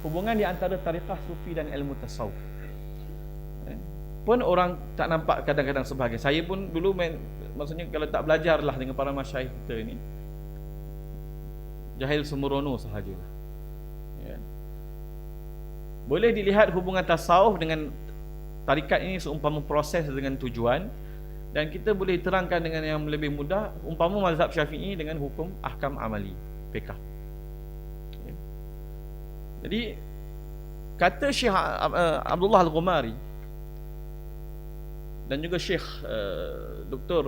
hubungan di antara tariqah sufi dan ilmu tasawuf. Pun orang tak nampak kadang-kadang sebahagian. Saya pun dulu maksudnya kalau tak belajarlah dengan para masyayikh kita ini, jahil sembrono sahajalah. Ya. Boleh dilihat hubungan tasawuf dengan tarikat ini seumpama proses dengan tujuan, dan kita boleh terangkan dengan yang lebih mudah umpama mazhab Syafi'i dengan hukum ahkam amali, fiqh. Ya. Jadi kata Syekh Abdullah Al-Ghumari dan juga Syekh Dr.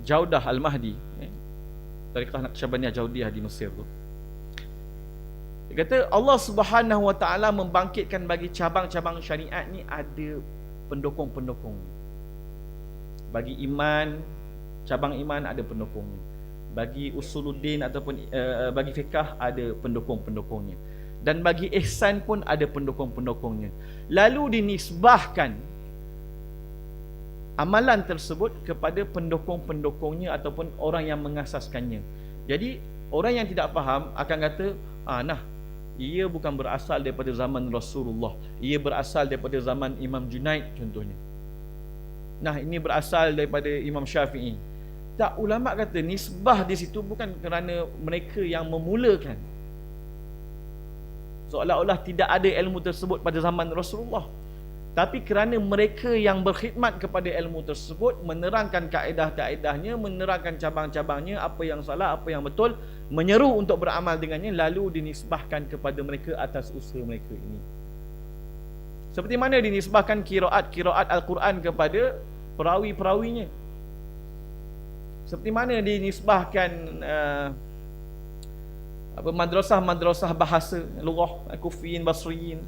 Jaudah Al-Mahdi, tariqah Naqsyabandiyah Jaudiyah di Mesir tu. Dia kata Allah Subhanahu Wa Taala membangkitkan bagi cabang-cabang syariat ni ada pendukung-pendukung. Bagi iman, cabang iman ada pendukungnya. Bagi usuluddin ataupun bagi fiqh ada pendukung-pendukungnya. Dan bagi ihsan pun ada pendukung-pendukungnya. Lalu dinisbahkan amalan tersebut kepada pendukung-pendukungnya ataupun orang yang mengasaskannya. Jadi orang yang tidak faham akan kata, ia bukan berasal daripada zaman Rasulullah, ia berasal daripada zaman Imam Junaid contohnya. Nah, ini berasal daripada Imam Syafi'i. Tak, ulama kata nisbah di situ bukan kerana mereka yang memulakan, seolah-olah tidak ada ilmu tersebut pada zaman Rasulullah, tapi kerana mereka yang berkhidmat kepada ilmu tersebut, menerangkan kaedah-kaedahnya, menerangkan cabang-cabangnya, apa yang salah, apa yang betul, menyeru untuk beramal dengannya, lalu dinisbahkan kepada mereka atas usaha mereka ini. Seperti mana dinisbahkan kiraat Al-Quran kepada perawi-perawinya. Seperti mana dinisbahkan madrasah-madrasah bahasa lughah kufiyin basriyin,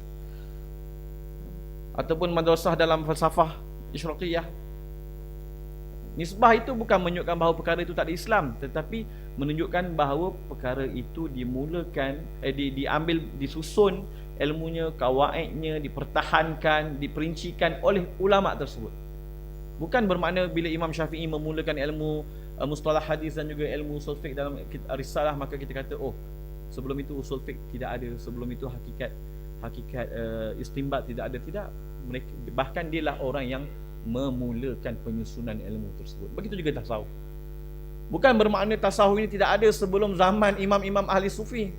ataupun madrasah dalam falsafah Isyraqiyah. Nisbah itu bukan menunjukkan bahawa perkara itu tak ada Islam, tetapi menunjukkan bahawa perkara itu dimulakan, diambil, disusun ilmunya, kawaidnya, dipertahankan, diperincikan oleh ulama tersebut. Bukan bermakna bila Imam Syafi'i memulakan ilmu mustalah hadis dan juga ilmu usul fiqh dalam risalah, maka kita kata, oh, sebelum itu usul fiqh tidak ada, sebelum itu hakikat istinbat tidak ada. Tidak, mereka, bahkan dialah orang yang memulakan penyusunan ilmu tersebut. Begitu juga tasawuf. Bukan bermakna tasawuf ini tidak ada sebelum zaman imam-imam ahli sufi.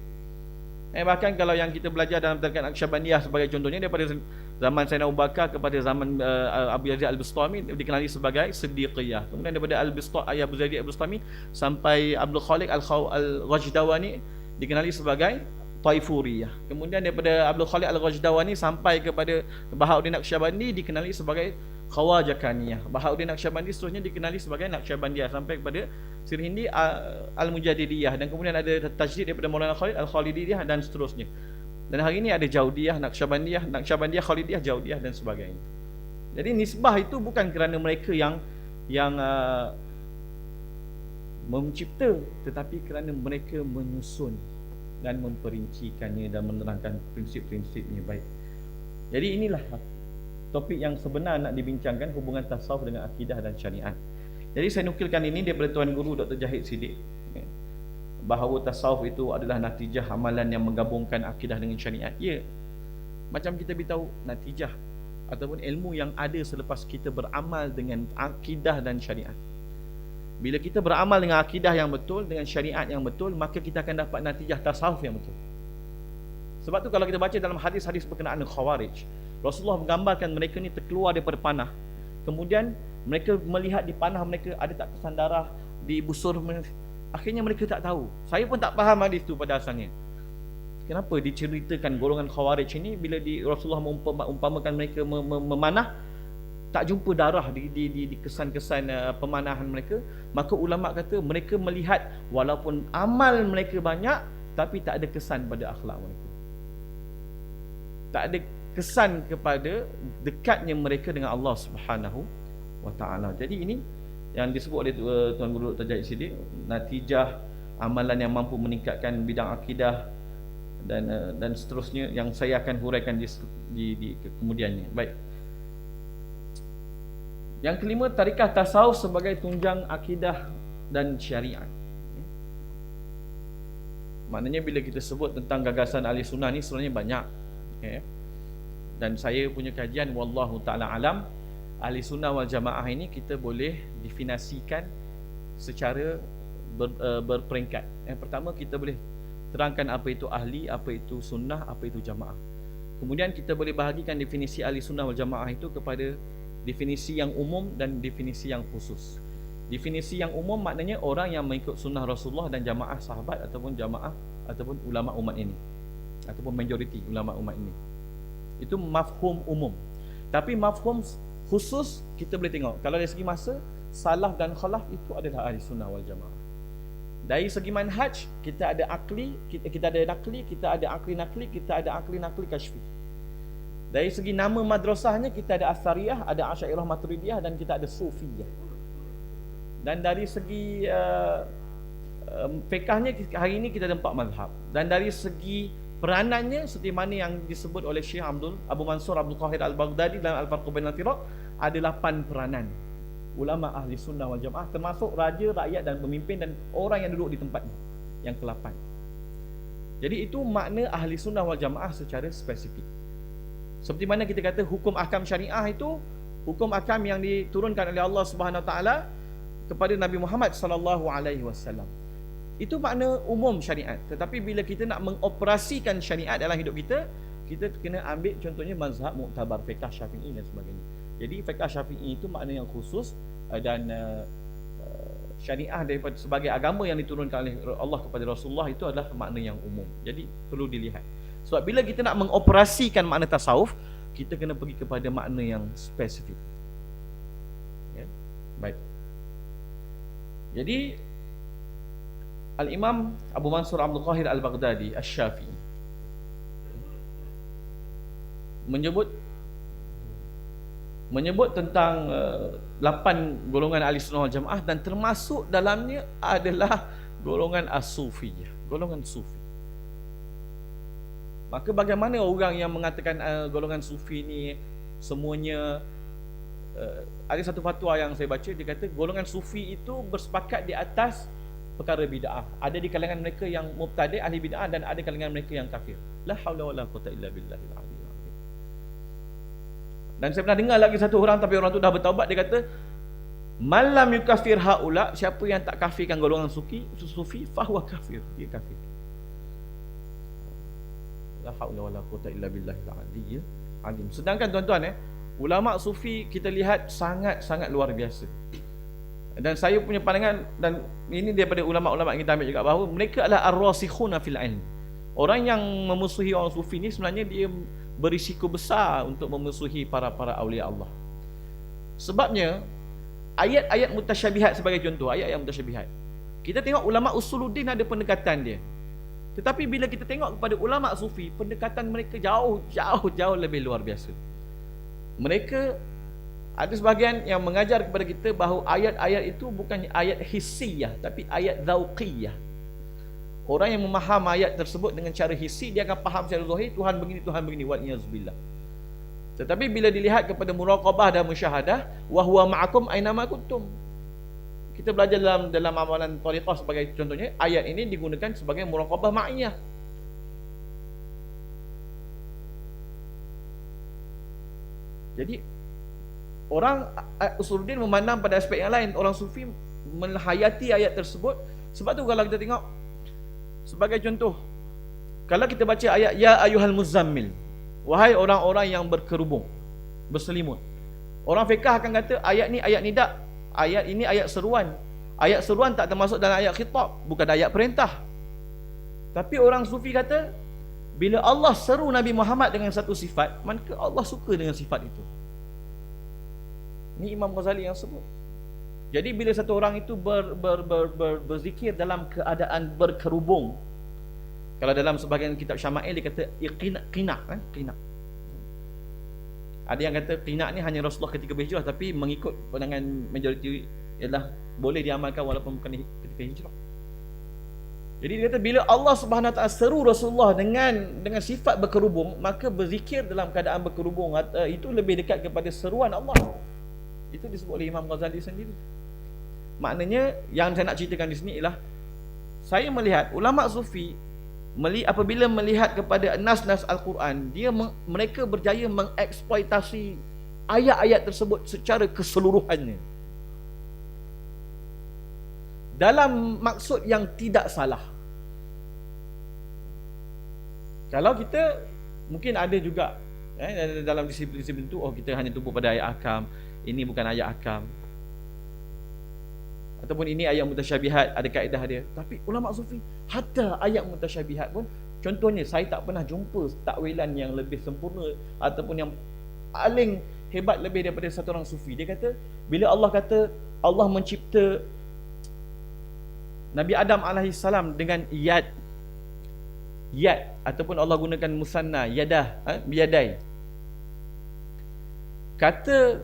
Bahkan kalau yang kita belajar dalam tarikat Naqsyabandiyah sebagai contohnya, daripada zaman Sayyidina Abu Bakar kepada zaman Abu Yazid Al-Bistami dikenali sebagai Siddiqiyah. Kemudian daripada Abu Yazid Al-Bistami sampai Abdul Khaliq Al-Ghajdawani dikenali sebagai Taifuriyah. Kemudian daripada Abdul Khaliq Al-Ghajdawani sampai kepada Bahauddin Naqsyabandi dikenali sebagai Khawajakaniyah. Bahauddin Naqsyabandi seterusnya dikenali sebagai Naqsyabandiyah, sampai kepada Sirhindi Al-Mujadidiyah, dan kemudian ada tajdid daripada Maulana Khalid Al-Khalidiyah dan seterusnya. Dan hari ini ada Jaudiyah, Naqsyabandiyah, Khalidiyah, Jaudiyah dan sebagainya. Jadi nisbah itu bukan kerana mereka yang mencipta, tetapi kerana mereka menyusun dan memperincikannya dan menerangkan prinsip-prinsipnya baik. Jadi inilah topik yang sebenar nak dibincangkan, hubungan tasawuf dengan akidah dan syariat. Jadi saya nukilkan ini daripada Tuan Guru Dr. Jahid Siddiq, bahawa tasawuf itu adalah natijah amalan yang menggabungkan akidah dengan syariat. Ya, macam kita beritahu, natijah ataupun ilmu yang ada selepas kita beramal dengan akidah dan syariat. Bila kita beramal dengan akidah yang betul, dengan syariat yang betul, maka kita akan dapat natijah tasawuf yang betul. Sebab tu kalau kita baca dalam hadis-hadis berkenaan dengan Khawarij, Rasulullah menggambarkan mereka ni terkeluar daripada panah. Kemudian mereka melihat di panah mereka ada tak kesan darah, di busur mereka. Akhirnya mereka tak tahu. Saya pun tak faham hadis tu pada asalnya. Kenapa diceritakan golongan Khawarij ini bila Rasulullah mengumpamakan mereka memanah, tak jumpa darah di kesan-kesan pemanahan mereka. Maka ulama kata mereka melihat walaupun amal mereka banyak, tapi tak ada kesan pada akhlak mereka. Tak ada kesan kepada dekatnya mereka dengan Allah Subhanahu wa Ta'ala. Jadi ini yang disebut oleh Tuan Guru Dr. Jahid Siddiq, natijah amalan yang mampu meningkatkan bidang akidah dan seterusnya, yang saya akan huraikan di kemudiannya. Baik. Yang kelima, tarikah tasawuf sebagai tunjang akidah dan syariat. Maknanya bila kita sebut tentang gagasan ahli sunnah ni sebenarnya banyak. Okay. Dan saya punya kajian wallahu taala alam, ahli sunnah wal jamaah ini kita boleh definisikan secara berperingkat. Yang pertama, kita boleh terangkan apa itu ahli, apa itu sunnah, apa itu jamaah. Kemudian kita boleh bahagikan definisi ahli sunnah wal jamaah itu kepada definisi yang umum dan definisi yang khusus. Definisi yang umum maknanya orang yang mengikut sunnah Rasulullah dan jamaah sahabat ataupun jamaah ataupun ulama umat ini, ataupun majoriti ulama umat ini. Itu mafhum umum. Tapi mafhum khusus kita boleh tengok. Kalau dari segi masa, salaf dan khalaf itu adalah ahli sunnah wal jamaah. Dari segi manhaj, kita ada akli, kita ada nakli, kita ada akli nakli, kita ada akli nakli kashfi. Dari segi nama madrasahnya, kita ada Asariyah, ada Asy'ariyah Maturidiyah, dan kita ada Sufiyah. Dan dari segi fiqahnya, hari ini kita ada 4 mazhab. Dan dari segi peranannya, seperti mana yang disebut oleh Syekh Abu Mansur Abdul Qahir Al-Baghdadi dalam Al-Farq Bainal Firaq, ada 8 peranan ulama ahli sunnah wal jamaah, termasuk raja, rakyat dan pemimpin dan orang yang duduk di tempatnya, yang ke-8. Jadi itu makna ahli sunnah wal jamaah secara spesifik. Seperti mana kita kata hukum ahkam syariah itu hukum ahkam yang diturunkan oleh Allah Subhanahu Wa Taala kepada Nabi Muhammad sallallahu alaihi wasallam. Itu makna umum syariat. Tetapi bila kita nak mengoperasikan syariat dalam hidup kita, kita kena ambil contohnya mazhab muktabar, fiqh Syafi'i dan sebagainya. Jadi fiqh Syafi'i itu makna yang khusus dan syariah daripada sebagai agama yang diturunkan oleh Allah kepada Rasulullah itu adalah makna yang umum. Jadi perlu dilihat. Sebab bila kita nak mengoperasikan makna tasawuf, kita kena pergi kepada makna yang spesifik. Ya? Baik. Jadi Al-Imam Abu Mansur Abdul Qahir Al-Baghdadi Asy-Syafi'i menyebut tentang 8 golongan ahli sunnah wal jamaah, dan termasuk dalamnya adalah golongan as-sufiyah, golongan sufi. Maka bagaimana orang yang mengatakan golongan sufi ni semuanya ada satu fatwa yang saya baca, dia kata golongan sufi itu bersepakat di atas perkara bid'ah. Ada di kalangan mereka yang mubtadi' ahli bid'ah, dan ada kalangan mereka yang kafir. La haula wala quwwata illa billahil aliyyil azim. Dan saya pernah dengar lagi satu orang, tapi orang tu dah bertaubat, dia kata malam yukafir haula, siapa yang tak kafirkan golongan sufi fahuwa kafir, dia kafir. La haula wala quwwata illa billahil aliyyil azim. Sedangkan tuan-tuan, ulama sufi kita lihat sangat-sangat luar biasa. Dan saya punya pandangan, dan ini daripada ulama-ulama yang kita ambil juga, bahawa mereka adalah ar-rasikhuna fil ilm. Orang yang memusuhi orang sufi ni sebenarnya dia berisiko besar untuk memusuhi para awliya Allah. Sebabnya ayat-ayat mutasyabihat sebagai contoh, ayat-ayat mutasyabihat, kita tengok ulama usuluddin ada pendekatan dia. Tetapi bila kita tengok kepada ulama sufi, pendekatan mereka jauh lebih luar biasa. Mereka ada sebahagian yang mengajar kepada kita bahawa ayat-ayat itu bukan ayat hissiyah, tapi ayat dzauqiyah. Orang yang memaham ayat tersebut dengan cara hissi, dia akan faham secara zahir Tuhan begini wal iyazbillah. Tetapi bila dilihat kepada muraqabah dan musyahadah, wa huwa ma'akum aina ma kuntum, kita belajar dalam amalan tariqah sebagai contohnya, ayat ini digunakan sebagai muraqabah ma'iyah. Jadi orang usuluddin memandang pada aspek yang lain, orang sufi menghayati ayat tersebut. Sebab tu kalau kita tengok sebagai contoh, kalau kita baca ayat ya ayyuhal muzammil, wahai orang-orang yang berkerubung, berselimut, orang fiqh akan kata ayat ni ayat nida, ayat ini ayat seruan. Ayat seruan tak termasuk dalam ayat khitab, bukan ayat perintah. Tapi orang sufi kata bila Allah seru Nabi Muhammad dengan satu sifat, maka Allah suka dengan sifat itu. Ini Imam Ghazali yang sebut. Jadi bila satu orang itu berzikir dalam keadaan berkerubung, kalau dalam sebahagian kitab Syama'il dia kata qina'. Ada yang kata qina' ni hanya Rasulullah ketika berhijrah, tapi mengikut pandangan majoriti ialah boleh diamalkan walaupun bukan ketika hijrah. Jadi dia kata bila Allah Subhanahu Wa Taala seru Rasulullah dengan sifat berkerubung, maka berzikir dalam keadaan berkerubung itu lebih dekat kepada seruan Allah. Itu disebut oleh Imam Ghazali sendiri. Maknanya yang saya nak ceritakan di sini ialah saya melihat ulama sufi apabila melihat kepada nas-nas Al-Quran, mereka berjaya mengeksploitasi ayat-ayat tersebut secara keseluruhannya dalam maksud yang tidak salah. Kalau kita mungkin ada juga dalam disiplin-disiplin itu, kita hanya tumpu pada ayat ahkam, ini bukan ayat ahkam, ataupun ini ayat mutasyabihat, ada kaedah dia. Tapi ulama sufi, hatta ayat mutasyabihat pun, contohnya saya tak pernah jumpa takwilan yang lebih sempurna ataupun yang paling hebat lebih daripada satu orang sufi. Dia kata, bila Allah kata Allah mencipta Nabi Adam alaihissalam dengan yad ataupun Allah gunakan musanna yadai. Kata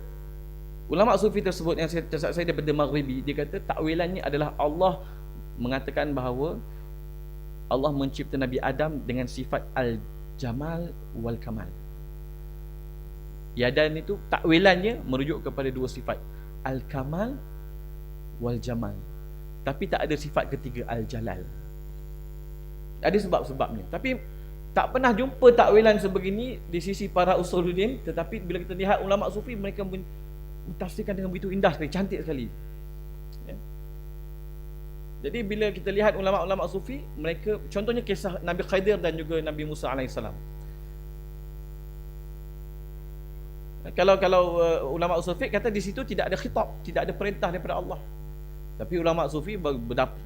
ulama sufi tersebut yang saya daripada Maghribi, dia kata takwilannya adalah Allah mengatakan bahawa Allah mencipta Nabi Adam dengan sifat al-jamal wal kamal. Yadan itu takwilannya merujuk kepada dua sifat, al-kamal wal jamal. Tapi tak ada sifat ketiga, al-jalal. Ada sebab-sebabnya. Tapi tak pernah jumpa takwilan sebegini di sisi para usuluddin. Tetapi bila kita lihat ulama sufi, mereka mentafsirkan dengan begitu indah sekali, cantik sekali. Jadi bila kita lihat ulama-ulama sufi, mereka, contohnya kisah Nabi Khidir dan juga Nabi Musa alaihissalam. Kalau ulama sufi kata di situ tidak ada khitab, tidak ada perintah daripada Allah. Tapi ulama sufi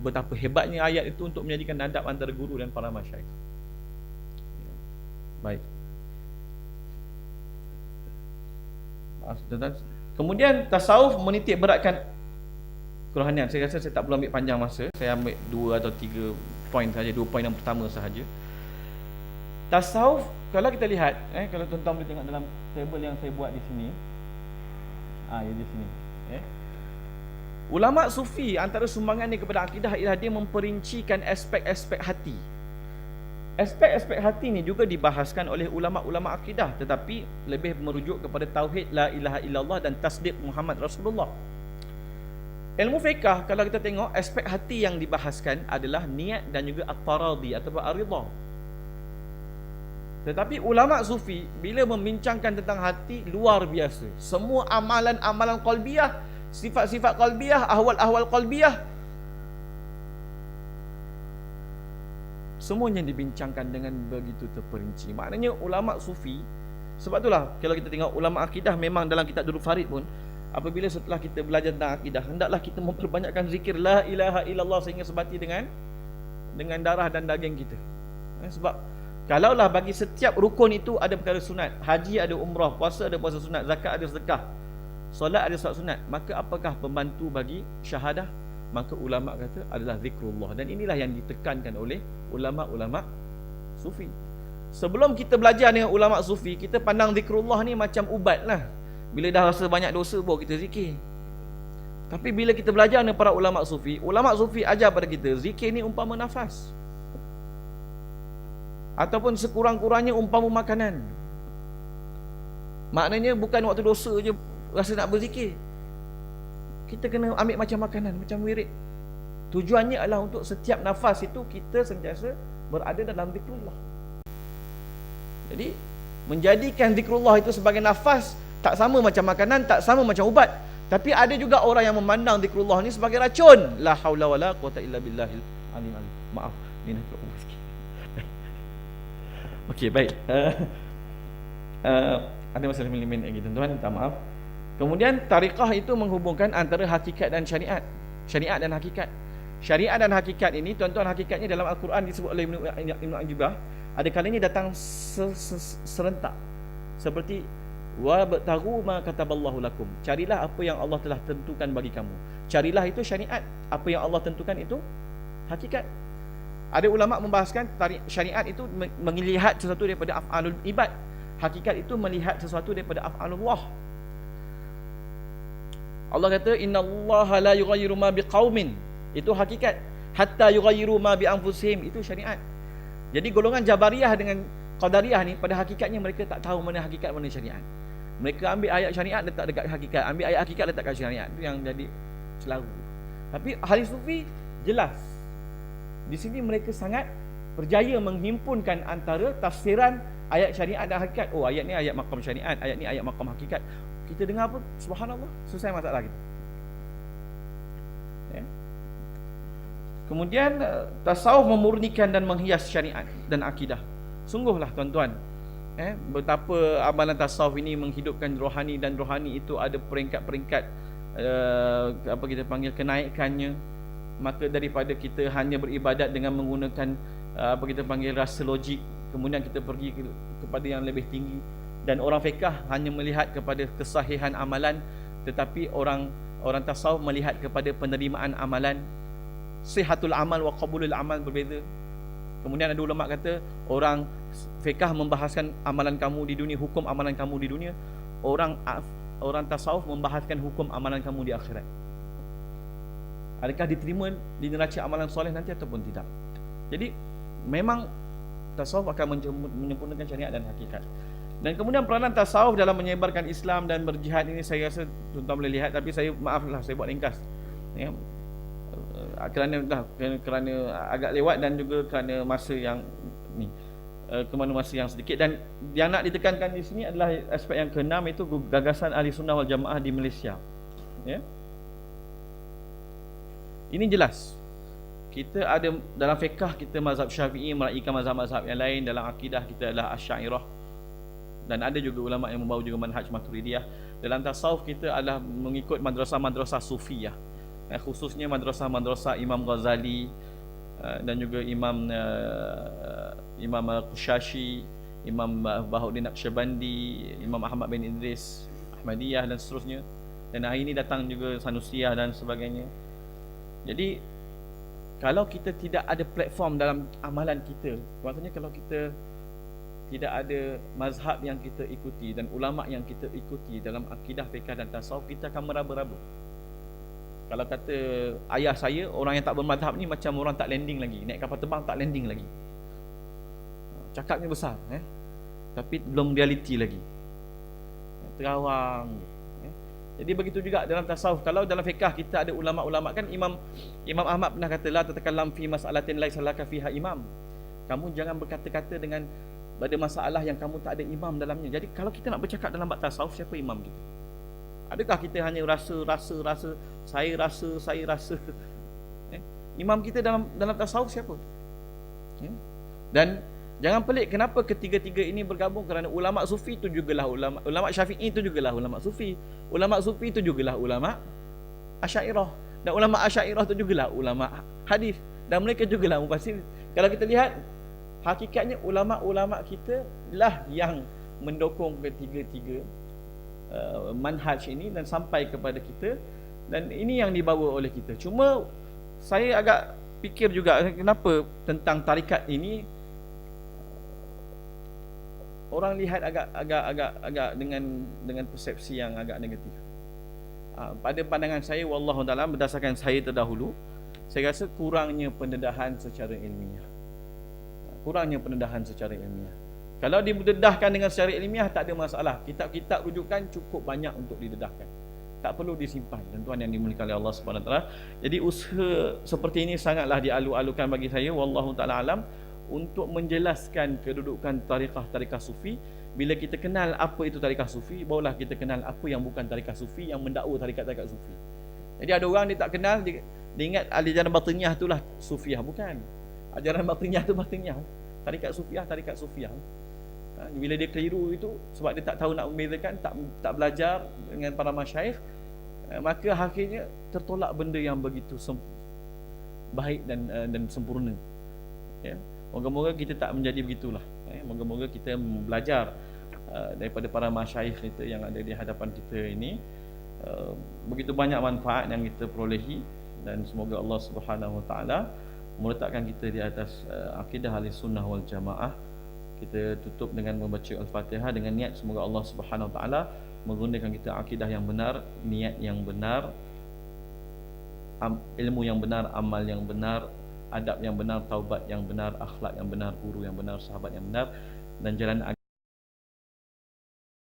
betapa hebatnya ayat itu untuk menjadikan adab antara guru dan para masyayikh. Baik. Kemudian tasawuf menitik beratkan kerohanian. Saya rasa saya tak perlu ambil panjang masa. Saya ambil 2 atau 3 poin saja, 2 poin yang pertama sahaja. Tasawuf, kalau kita lihat, kalau tuan-tuan boleh tengok dalam table yang saya buat di sini. Di sini. Ulama sufi antara sumbangannya kepada akidah ialah dia memperincikan aspek-aspek hati. Aspek-aspek hati ni juga dibahaskan oleh ulama-ulama akidah, tetapi lebih merujuk kepada tauhid la ilaha illallah dan tasdiq Muhammad Rasulullah. Ilmu fiqh, kalau kita tengok, aspek hati yang dibahaskan adalah niat dan juga at-taradi ataupun ar-ridha. Tetapi ulama sufi bila membincangkan tentang hati, luar biasa. Semua amalan-amalan qalbiyah, sifat-sifat qalbiyah, ahwal-ahwal qalbiyah, semuanya dibincangkan dengan begitu terperinci. Maknanya ulama sufi, sebab itulah kalau kita tengok ulama akidah, memang dalam kitab Durul Farid pun, apabila setelah kita belajar tentang akidah, hendaklah kita memperbanyakkan zikir la ilaha illallah sehingga sebati dengan darah dan daging kita. Sebab kalaulah bagi setiap rukun itu ada perkara sunat, haji ada umrah, puasa ada puasa sunat, zakat ada sedekah, solat ada solat sunat, maka apakah pembantu bagi syahadah? Maka ulama kata adalah zikrullah. Dan inilah yang ditekankan oleh ulama-ulama sufi. Sebelum kita belajar dengan ulama sufi, kita pandang zikrullah ni macam ubat lah. Bila dah rasa banyak dosa, baru kita zikir. Tapi bila kita belajar dengan para ulama sufi ajar pada kita, zikir ni umpama nafas, ataupun sekurang-kurangnya umpama makanan. Maknanya bukan waktu dosa je rasa nak berzikir. Kita kena ambil macam makanan, macam wirid. Tujuannya adalah untuk setiap nafas itu kita sentiasa berada dalam zikrullah. Jadi menjadikan zikrullah itu sebagai nafas tak sama macam makanan, tak sama macam ubat. Tapi ada juga orang yang memandang zikrullah ni sebagai racun. La haula wala quwata illa billahil aliyyil. Maaf, ni nak keluar sikit. Okey, baik. Ada masalah minit lagi tuan-tuan, minta maaf. Kemudian tariqah itu menghubungkan antara hakikat dan syariat. Syariat dan hakikat. Syariat dan hakikat ini, tuan-tuan, hakikatnya dalam Al-Quran disebut oleh Ibn Ajibah, ada kalanya datang serentak. Seperti wa batagu ma kataballahu lakum. Carilah apa yang Allah telah tentukan bagi kamu. Carilah itu syariat. Apa yang Allah tentukan itu hakikat. Ada ulama membahaskan syariat itu melihat sesuatu daripada af'alul ibad. Hakikat itu melihat sesuatu daripada af'alullah. Allah kata innallaha la yughayyiru ma biqaumin, itu hakikat, hatta yughayyiru ma bi anfusihim, itu syariat. Jadi golongan Jabariyah dengan Qadariyah ni pada hakikatnya mereka tak tahu mana hakikat mana syariat. Mereka ambil ayat syariat letak dekat hakikat, ambil ayat hakikat letak dekat syariat. Itu yang jadi selalu. Tapi ahli sufi jelas. Di sini mereka sangat berjaya menghimpunkan antara tafsiran ayat syariat dan hakikat. Oh, ayat ni ayat maqam syariat, ayat ni ayat maqam hakikat. Kita dengar pun subhanallah, selesai masalah kita. Ya. Kemudian tasawuf memurnikan dan menghias syariat dan akidah. Sungguhlah tuan-tuan, betapa amalan tasawuf ini menghidupkan rohani, dan rohani itu ada peringkat-peringkat apa kita panggil kenaikannya. Maka daripada kita hanya beribadat dengan menggunakan apa kita panggil rasa logik, kemudian kita pergi kepada yang lebih tinggi. Dan orang fiqh hanya melihat kepada kesahihan amalan, tetapi orang tasawuf melihat kepada penerimaan amalan. Sihatul amal wa qabulul amal berbeza. Kemudian ada ulama kata, orang fiqh membahaskan amalan kamu di dunia, hukum amalan kamu di dunia. Orang tasawuf membahaskan hukum amalan kamu di akhirat. Adakah diterima di neraca amalan soleh nanti ataupun tidak. Jadi memang tasawuf akan menyempurnakan syariat dan hakikat. Dan kemudian peranan tasawuf dalam menyebarkan Islam dan berjihad ini, saya rasa tuan-tuan boleh lihat, tapi saya maaflah saya buat ringkas ya, kerana agak lewat dan juga kerana masa yang ni, masa yang sedikit. Dan yang nak ditekankan di sini adalah aspek yang keenam, iaitu gagasan Ahli Sunnah wal Jamaah di Malaysia. Ya. Ini jelas. Kita ada dalam fiqh kita mazhab Syafi'i meraihkan mazhab-mazhab yang lain, dalam akidah kita adalah Asy'ariyah, dan ada juga ulama yang membawa juga manhaj Maturidiyah. Dalam tasawuf kita adalah mengikut madrasah-madrasah Sufiyah, khususnya madrasah-madrasah Imam Ghazali dan juga Imam Al-Qushashi, Imam Bahaudin Naqsyabandi, Imam Ahmad bin Idris Ahmadiyah dan seterusnya. Dan hari ini datang juga Sanusiyah dan sebagainya. Jadi kalau kita tidak ada platform dalam amalan kita, maksudnya kalau kita tidak ada mazhab yang kita ikuti dan ulama yang kita ikuti dalam akidah, fiqh dan tasawuf, kita akan meraba-raba. Kalau kata ayah saya, orang yang tak bermazhab ni macam orang tak landing lagi, naik kapal terbang tak landing lagi. Cakapnya besar, tapi belum realiti lagi, terawang. Jadi begitu juga dalam tasawuf. Kalau dalam fiqh kita ada ulama-ulama, kan Imam Ahmad pernah kata, la tatakallam fi mas'alatin laisa laka fiha imam. Kamu jangan berkata-kata dengan pada masalah yang kamu tak ada imam dalamnya. Jadi kalau kita nak bercakap dalam bab tasawuf, siapa imam kita? Adakah kita hanya rasa, saya rasa? Imam kita dalam tasawuf siapa? Dan jangan pelik kenapa ketiga-tiga ini bergabung, kerana ulama sufi itu jugalah ulama Syafi'i itu jugalah ulama sufi. Ulama sufi itu jugalah ulama Asy'ariyah, dan ulama Asy'ariyah itu jugalah ulama hadis, dan mereka jugalah mufassir. Kalau kita lihat, hakikatnya ulama-ulama kita lah yang mendukung ketiga-tiga manhaj ini dan sampai kepada kita, dan ini yang dibawa oleh kita. Cuma saya agak fikir juga kenapa tentang tarikat ini orang lihat agak dengan persepsi yang agak negatif. Pada pandangan saya, wallahu taala, berdasarkan saya terdahulu, saya rasa kurangnya pendedahan secara ilmiah. Kalau didedahkan dengan secara ilmiah, tak ada masalah. Kitab-kitab rujukan cukup banyak untuk didedahkan, tak perlu disimpan. Tuan-tuan yang dimuliakan oleh Allah Subhanahu Wa Taala. Jadi usaha seperti ini sangatlah dialu-alukan bagi saya, wallahu taala alam, untuk menjelaskan kedudukan tarikah sufi. Bila kita kenal apa itu tarikah sufi, barulah kita kenal apa yang bukan tarikah sufi, yang mendakwa tarikat-tarikat sufi. Jadi ada orang dia tak kenal, dia ingat ajaran batiniah itulah sufiah. Bukan. Ajaran batiniah tu batiniah. Tarikat sufiah. Bila dia keliru itu sebab dia tak tahu nak membezakan, tak belajar dengan para masyayikh, maka akhirnya tertolak benda yang begitu baik dan sempurna. Ya. Moga-moga kita tak menjadi begitulah. Moga-moga kita belajar daripada para masyayikh kita yang ada di hadapan kita ini. Begitu banyak manfaat yang kita perolehi, dan semoga Allah Subhanahu Wa Taala meletakkan kita di atas akidah Ahlussunnah wal Jamaah. Kita tutup dengan membaca Al-Fatihah dengan niat semoga Allah Subhanahu Wa Taala menggunakan kita akidah yang benar, niat yang benar, ilmu yang benar, amal yang benar, adab yang benar, taubat yang benar, akhlak yang benar, guru yang benar, sahabat yang benar, dan jalan